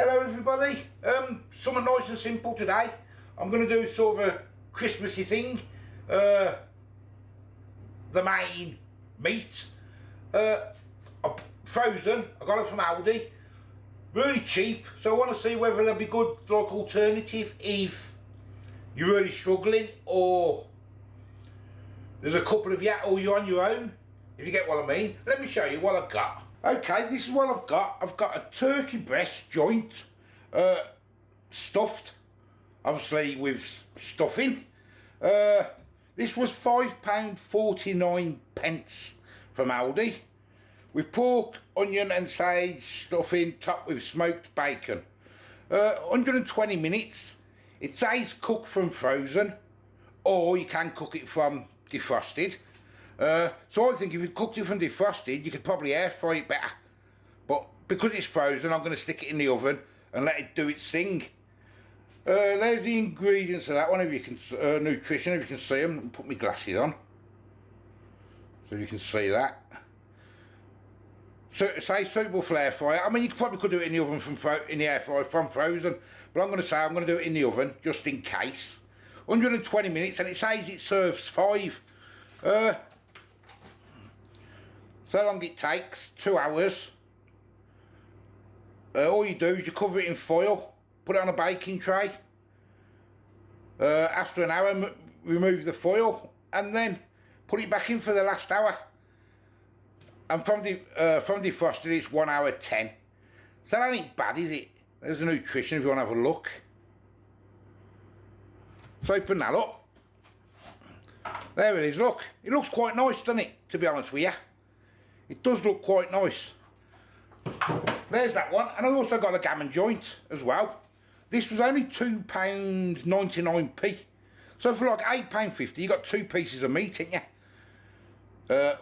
Hello everybody, something nice and simple today. I'm going to do sort of a Christmassy thing. The main meat, frozen, I got it from Aldi, really cheap, so I want to see whether they'll be good like alternative if you're really struggling or there's a couple of you or you're on your own, if you get what I mean. Let me show you what I've got. Okay, this is what I've got. I've got a turkey breast joint, stuffed, obviously with stuffing. This was £5.49 from Aldi, with pork, onion and sage stuffing topped with smoked bacon. 120 minutes. It says cook from frozen, or you can cook it from defrosted. So I think if you cooked it from defrosted, you could probably air fry it better. But because it's frozen, I'm going to stick it in the oven and let it do its thing. There's the ingredients of that one, if you can, nutrition, if you can see them. Put my glasses on, so you can see that. So say suitable for air fryer. I mean, you probably could do it in the oven in the air fryer from frozen, but I'm going to say I'm going to do it in the oven just in case. 120 minutes, and it says it serves 5. So long it takes, 2 hours. All you do is you cover it in foil, put it on a baking tray. After an hour, remove the foil and then put it back in for the last hour. And from defrosted, it's 1 hour 10. So that ain't bad, is it? There's the nutrition if you want to have a look. So open that up. There it is, look. It looks quite nice, doesn't it, to be honest with you? It does look quite nice. There's that one, and I also got a gammon joint as well. This was only £2.99p. So for like £8.50 you got 2 pieces of meat, ain't you?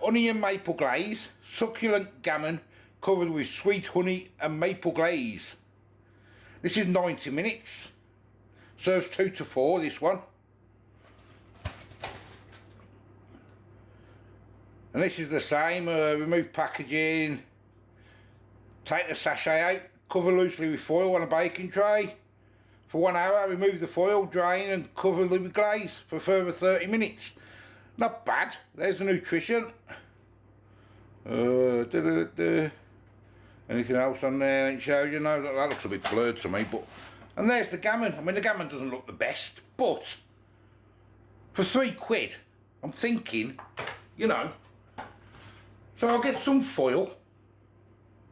Onion maple glaze, succulent gammon covered with sweet honey and maple glaze. This is 90 minutes. Serves 2 to 4, this one. And this is the same, remove packaging, take the sachet out, cover loosely with foil on a baking tray for 1 hour, remove the foil, drain and cover with glaze for a further 30 minutes. Not bad. There's the nutrition. Anything else on there ain't showed you? No, that looks a bit blurred to me, but... And there's the gammon. I mean, the gammon doesn't look the best, but for £3, I'm thinking, you know. So I'll get some foil.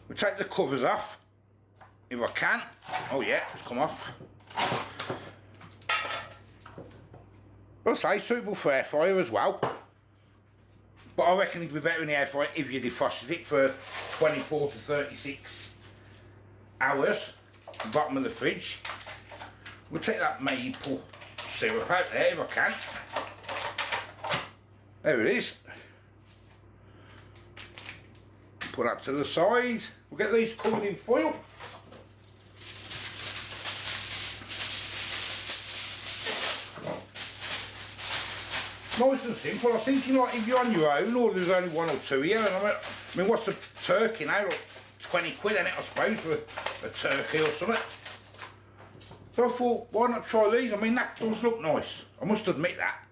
We'll take the covers off, if I can. Oh yeah, it's come off. I'll say suitable for air fryer as well. But I reckon it'd be better in the air fryer if you defrosted it for 24 to 36 hours. Bottom of the fridge. We'll take that maple syrup out there if I can. There it is. Put that to the side. We'll get these covered in foil. Nice and simple. I was thinking, like, if you're on your own or there's only 1 or 2 here, and I mean, what's a turkey now? Like 20 quid, ain't it, I suppose, for a turkey or something. So I thought, why not try these? I mean, that does look nice. I must admit that.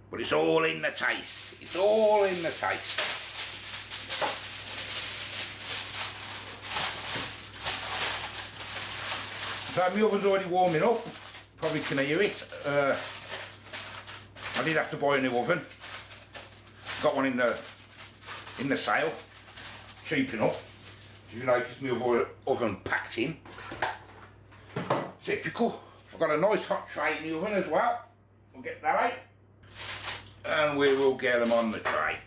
But it's all in the taste. It's all in the taste. So my oven's already warming up. Probably can hear it. I did have to buy a new oven. Got one in the sale. Cheap enough. You notice my oven packed in. Typical. I've got a nice hot tray in the oven as well. We'll get that out. And we will get them on the tray.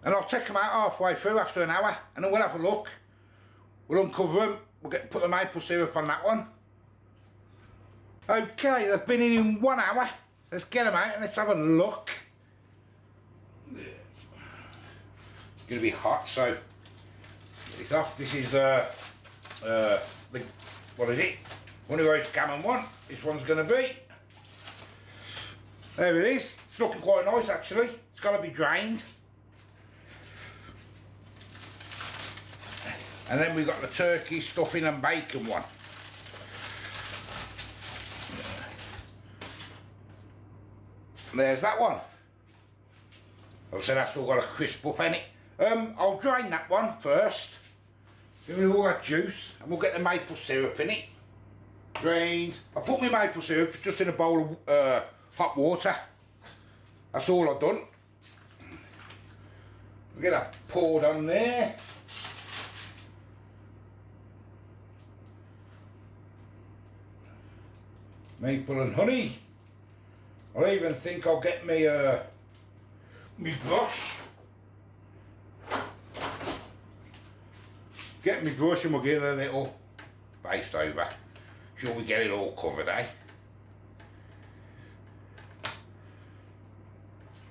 And I'll take them out halfway through after an hour, and then we'll have a look. We'll uncover them. We'll put the maple syrup on that one. Okay, they've been in 1 hour. Let's get them out and let's have a look. It's going to be hot, so get it off. This is what is it? One of those gammon one. This one's going to be. There it is. It's looking quite nice actually. It's got to be drained. And then we've got the turkey, stuffing and bacon one. There's that one. Obviously that's all got a crisp up in it. I'll drain that one first. Give me all that juice and we'll get the maple syrup in it. Drained. I put my maple syrup just in a bowl of hot water. That's all I've done. We'll get that poured on there. Maple and honey. I even think I'll get me brush. Get me brush and we'll give it a little baste over. Sure we get it all covered, eh?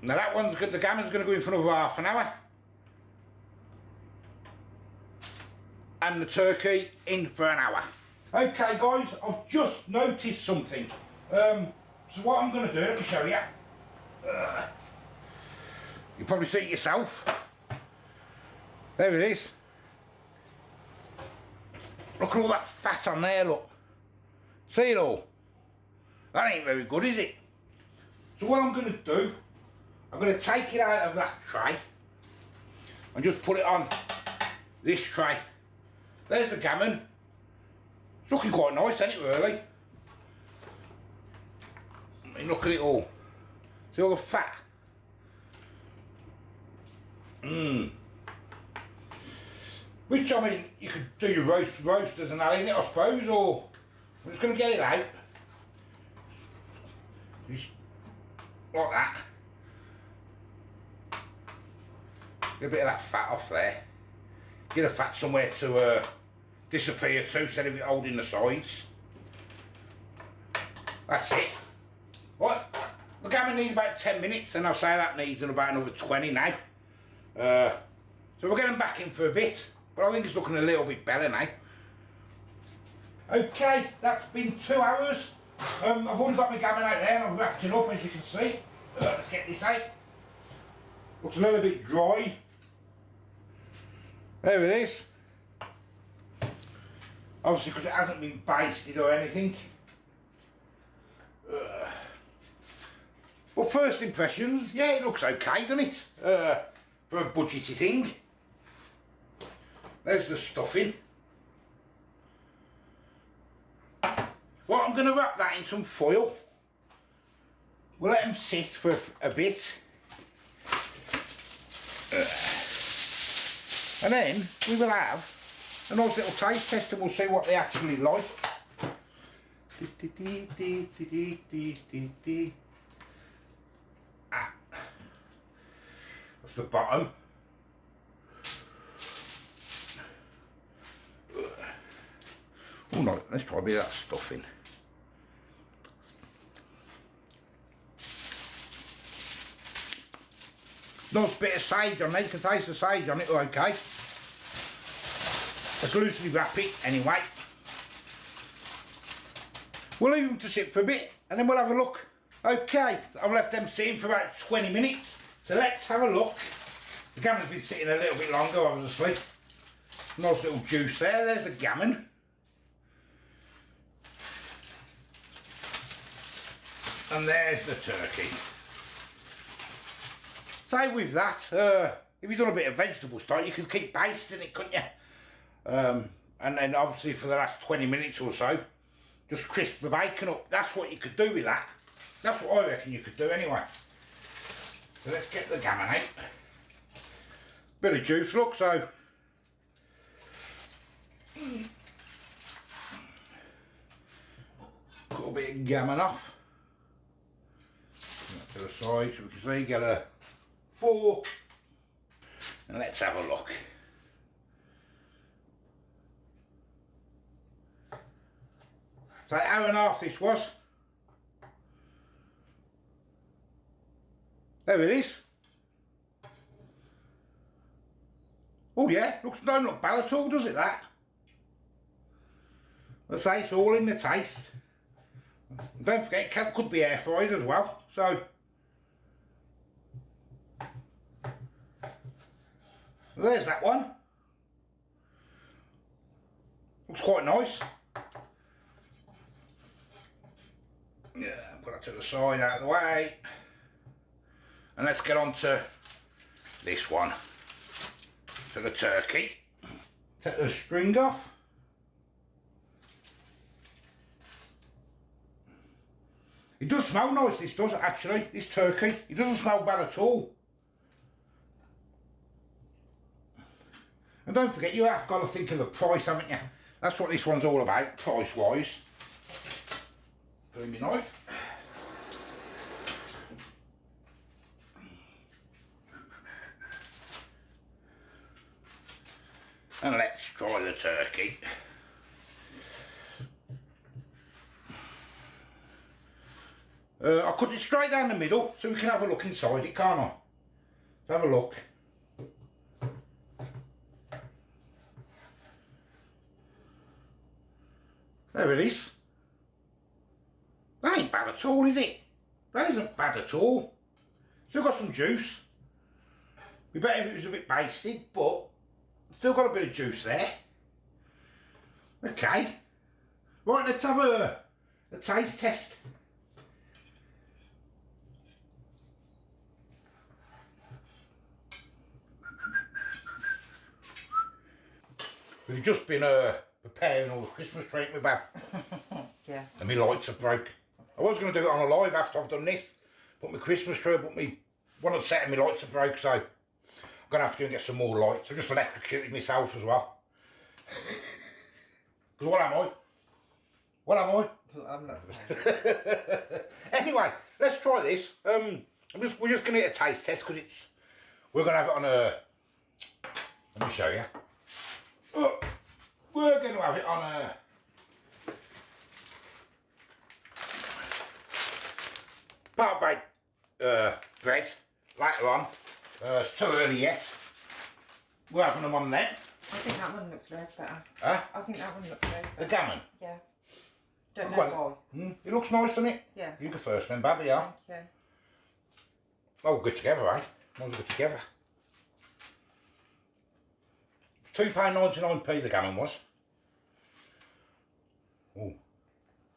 Now that one's good, the gammon's going to go in for another half an hour. And the turkey in for an hour. Okay guys, I've just noticed something. So what I'm going to do, let me show you. You probably see it yourself. There it is. Look at all that fat on there, look. See it all? That ain't very good, is it? So what I'm going to do, I'm going to take it out of that tray and just put it on this tray. There's the gammon. It's looking quite nice, isn't it, really? I mean, look at it all. See all the fat? Which, I mean, you could do your roasters and that in it, I suppose, or I'm just going to get it out. Just like that. Get a bit of that fat off there. Get the fat somewhere to disappear to instead of it holding the sides. That's it. What? The gammon needs about 10 minutes and I'll say that needs about another 20 now. So we'll get them back in for a bit, but I think it's looking a little bit better now. Okay, that's been 2 hours. I've already got my gammon out there and I've wrapped it up, as you can see. Let's get this out. Looks a little bit dry. There it is. Obviously because it hasn't been basted or anything. Well, first impressions, yeah, it looks okay, doesn't it? For a budgety thing. There's the stuffing. Well, I'm going to wrap that in some foil. We'll let them sit for a bit. And then we will have a nice little taste test and we'll see what they actually like. That's the bottom. Oh no, let's try a bit of that stuffing. Nice bit of sage on there, you can taste the sage on it, okay. Let's loosely wrap it anyway. We'll leave them to sit for a bit and then we'll have a look. Okay, I've left them sitting for about 20 minutes, so let's have a look. The gammon's been sitting a little bit longer, obviously. Nice little juice there, there's the gammon. And there's the turkey. So with that, if you've done a bit of vegetable stock, you can keep basting it, couldn't you? And then obviously for the last 20 minutes or so, just crisp the bacon up. That's what you could do with that. That's what I reckon you could do anyway. So let's get the gammon out. Bit of juice, look, so. Cut a bit of gammon off. To the side so we can see, get a fork. And let's have a look. So hour and a half this was. There it is. Oh yeah, don't look bad at all, does it, that? Let's say it's all in the taste. And don't forget, it could be air fried as well, so. There's that one. Looks quite nice. Yeah, put that to the side, out of the way. And let's get on to this one, to the turkey. Take the string off. It does smell nice, this does actually, this turkey. It doesn't smell bad at all. And don't forget, you have got to think of the price, haven't you? That's what this one's all about, price-wise. Put in my knife. And let's try the turkey. I'll cut it straight down the middle so we can have a look inside it, can't I? Let's have a look. There it is. That ain't bad at all, is it? That isn't bad at all. Still got some juice. Be better if it was a bit basted, but still got a bit of juice there. Okay. Right, let's have a taste test. We've just been preparing all the Christmas tree, my bab. Yeah. And my lights are broke. I was going to do it on a live after I've done this. Put my Christmas tree, but one of the set of my lights are broke, so I'm going to have to go and get some more lights. I've just electrocuted myself as well. Because what am I? What am I? I'm not. Anyway, let's try this. We're just going to get a taste test because we're going to have it on a. Let me show you. We're going to have it on a. Part baked bread later on. It's too early yet. We're having them on there. I think that one looks loads better. Huh? I think that one looks loads better. The gammon? Yeah. Don't know why. It looks nice, doesn't it? Yeah. You go first then, Babby, yeah? Thank you. Oh, good together, eh? Might as well go together. £2.99p the gammon was. Oh,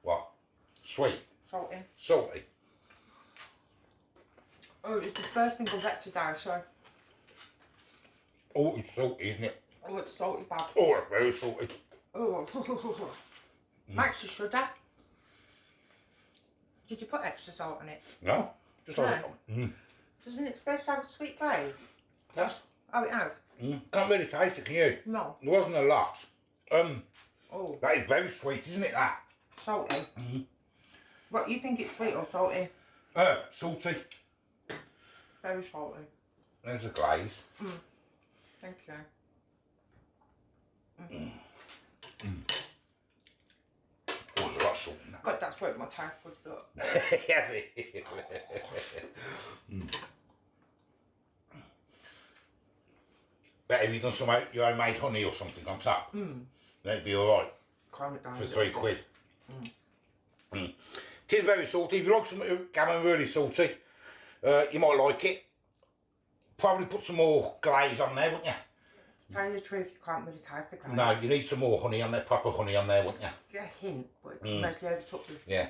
what? Sweet. Salty. Salty. Oh, it's the first thing I've had today, so. Oh, it's salty, isn't it? Oh, it's salty bad. Oh, it's very salty. Oh, extra sugar. Did you put extra salt on it? No, just have it. Doesn't it supposed to have a sweet glaze? Yes. Oh, it has. Can't really taste it, can you? No. There wasn't a lot. Oh. That is very sweet, isn't it? That. Salty. What, you think it's sweet or salty? Salty. Very salty. There's a glaze. Thank you. Oh, there's a lot of salt in that. God, that's woke my taste buds up. Yes, Bet if you've done some your homemade honey or something on top, then it'd be alright Calm it down. for £3. It is very salty. If you like some gammon really salty, you might like it. Probably put some more glaze on there, wouldn't you? To tell you the truth, you can't really taste the glaze. No, you need some more honey on there, proper honey on there, wouldn't you? Get a hint, but it's mostly overtook with. Yeah.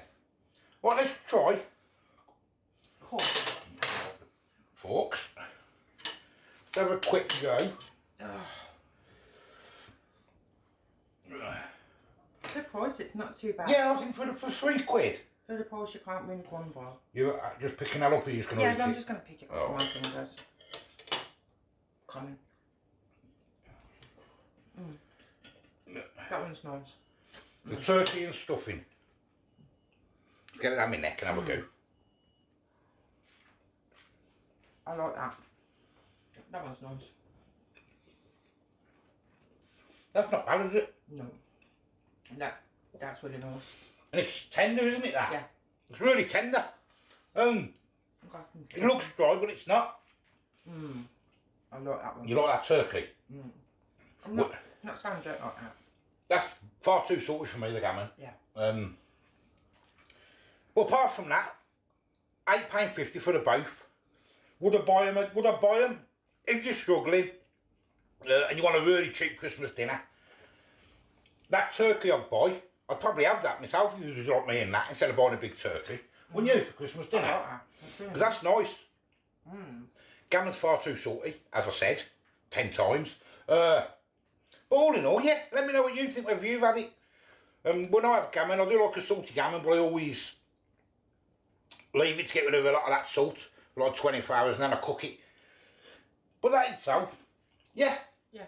Well, let's try. Cool. Forks. Let's have a quick go. Good price, it's not too bad. Yeah, I think for £3. For the price, you can't really go on by. You're just picking that up, or you're just going to Yeah, eat I'm it? just going to pick it up with my fingers. Coming. That one's nice. The turkey and stuffing. Let's get it down my neck and have a go. I like that. That one's nice. That's not bad, is it? No. That's really nice. And it's tender, isn't it, that? Yeah. It's really tender. It looks dry, but it's not. I like that one. You like that turkey? I'm not saying I don't like that. That's far too salty for me, the gammon. Yeah. Well, apart from that, £8.50 for the both. Would I buy them? Would I buy them? If you're struggling and you want a really cheap Christmas dinner, that turkey I'd buy, I'd probably have that myself if you like me and that, instead of buying a big turkey. Wouldn't you, for Christmas dinner? I like that. Because that's nice. Gammon's far too salty, as I said, 10 times. But all in all, yeah, let me know what you think, whether you've had it. When I have gammon, I do like a salty gammon, but I always leave it to get rid of a lot of that salt for like 24 hours and then I cook it. But that itself, yeah. Yeah.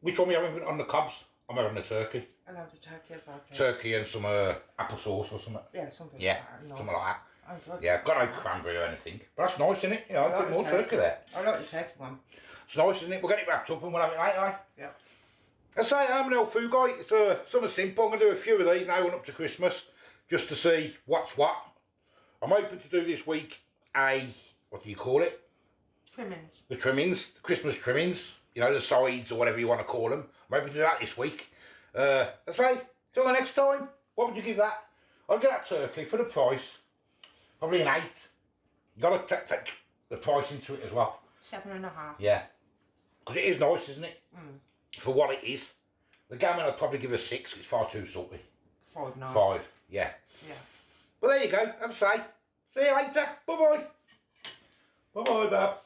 Which one are we having on the cobs? I'm having the turkey. I love the turkey as well. Please. Turkey and some apple sauce or something. Yeah, something Yeah, like that. Nice. something like that. I like Yeah, got no cranberry or anything. But that's nice, isn't it? You know, a bit more turkey there. I like the turkey one. It's nice, isn't it? We'll get it wrapped up and we'll have it later, eh? Yeah. I say I'm an old food guy. It's something simple. I'm going to do a few of these now and up to Christmas just to see what's what. I'm hoping to do this week what do you call it? Trimmings. The trimmings, the Christmas trimmings. You know, the sides or whatever you want to call them. I'm hoping to do that this week. I say, till the next time, what would you give that? I'll get that turkey for the price. Probably an 8. You got to take the price into it as well. 7.5. Yeah. Because it is nice, isn't it? For what it is. The gammon I'd probably give a 6. It's far too salty. 5.9. 5, yeah. Yeah. But there you go, as I say. See you later. Bye-bye. Bye-bye, Bab.